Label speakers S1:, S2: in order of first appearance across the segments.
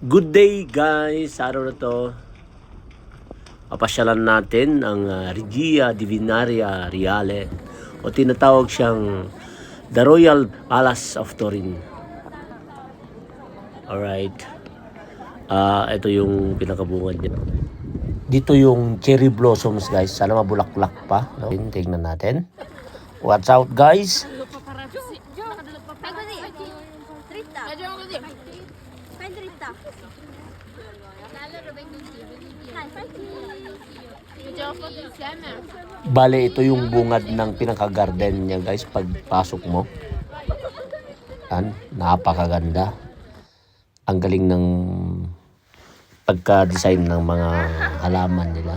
S1: Good day guys! Sa araw na to, papasyalan natin ang Regia Divinaria Reale o tinatawag siyang The Royal Palace of Turin. Alright. Ito yung pinakabungad niya. Dito yung cherry blossoms guys. Sana mabulaklak pa. No? Tingnan natin. Watch out guys! Bale, ito yung bungad ng pinaka-garden niya guys. Pagpasok mo, yan, napakaganda. Ang galing ng pagka-design ng mga halaman nila.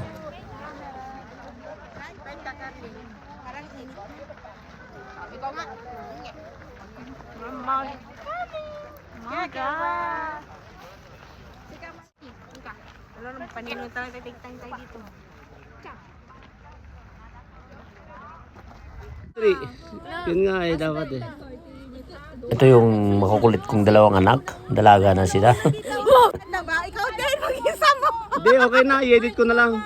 S1: Yun nga eh, dapat eh. Ito yung makukulit kong dalawang anak. Dalaga na sila.
S2: Ikaw din, mag-isa mo.
S1: Hindi, okay na. I-edit ko na lang.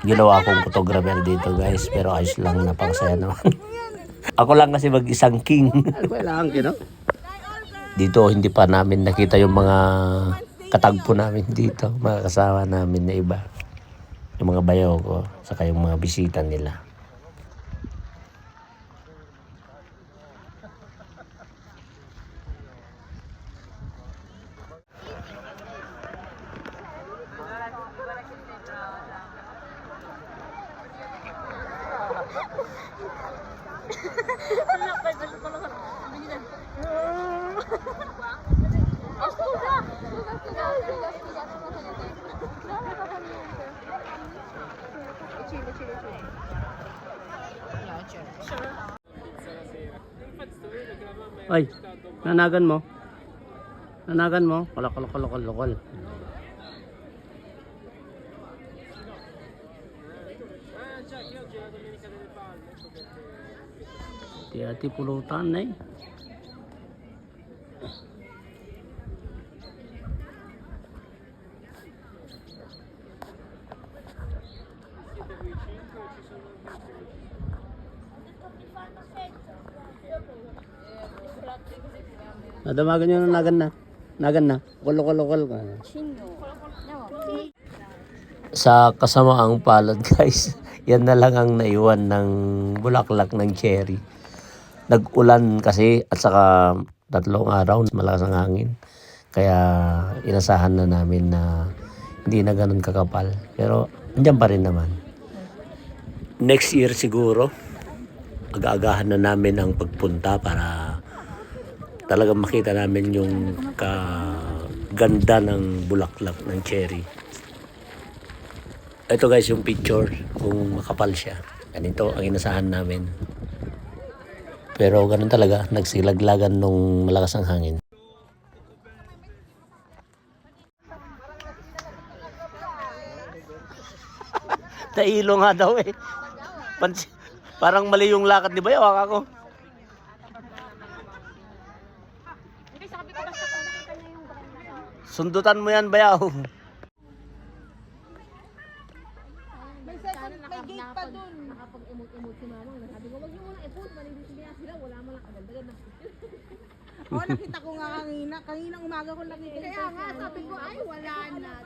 S1: Ginawa akong photographer dito guys. Pero ayos lang, napangsaya naman. Ako lang kasi mag-isang king. Kailangan kino? Dito hindi pa namin nakita yung mga katagpo namin dito. Mga kasama namin na iba. Yung mga bayaw ko. Saka yung mga bisita nila. Ay, nanagan mo. Nanagan mo. Kolokol. Hati-hati pulutan eh. Nadamagan nyo na nagan na. Kolokol. Sa kasamaang palad guys, yan na lang ang naiwan ng bulaklak ng cherry. Nag-ulan kasi at saka 3 araw, malakas ang hangin. Kaya inasahan na namin na hindi na ganun kakapal. Pero andyan pa rin naman. Next year siguro,ag-aagahan na namin ang pagpunta para talagang makita namin yung kaganda ng bulaklak ng cherry. Ito guys yung picture kung makapal siya. Ganito ang inasahan namin. Pero ganun talaga, nagsilaglagan nung malakas ang hangin. Tailo nga daw eh. Parang mali yung lakad ni Bayaw ako. Sundutan mo yan, Bayaw.
S2: May gate pa dun. Nakapag-emot-emot si Mamang. Sabi ko, wag niyo muna ipot. Maligis niya sila. Wala mo lang agad-agad na. Oo, nakita ko nga kanina. Kaninang umaga ko nakita. Kaya nga, sabi ko, ay, wala na.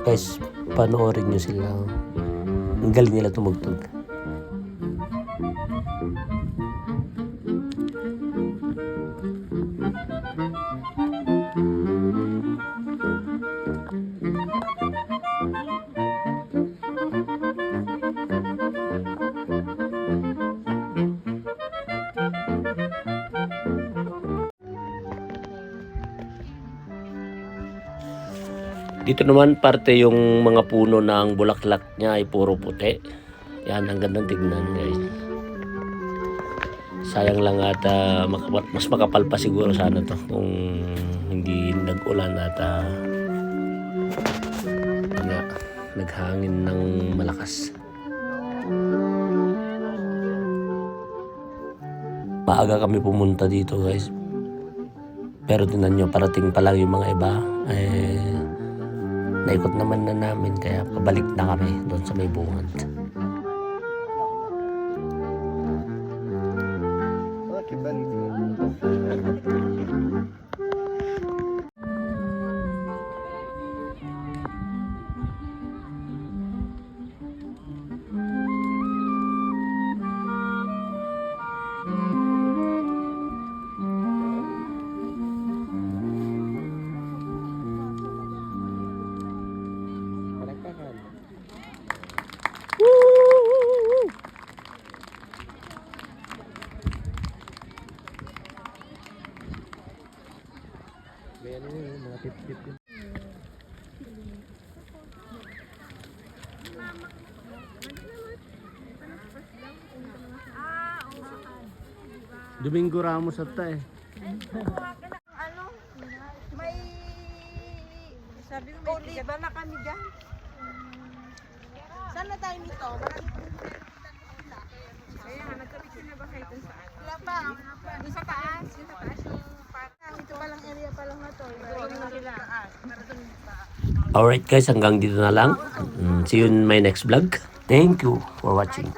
S1: Guys, panoorin nyo sila. Ang galing nila tumugtog. Dito naman parte yung mga puno na ang bulaklak niya ay puro puti. Yan, ang gandang tignan guys. Sayang lang at mas makapal pa siguro sana to kung hindi nag-ulan at naghangin ng malakas. Maaga kami pumunta dito guys. Pero tingnan nyo, parating pa lang yung mga iba. Naikot naman na namin, kaya pabalik na kami doon sa may bungad. Domingo Ramos at eh.
S2: Ano? May... Sabi ko, may ba na kami dyan? Saan na tayo nito? Kaya nga, nagkapit na ba kayo kung saan? Wala pa. Doon sa taas. Yung sa taas yung parang. Ito palang area pa lang na to. Doon na sila. Para doon pa.
S1: Alright guys, hanggang dito na lang. See you in my next vlog. Thank you for watching.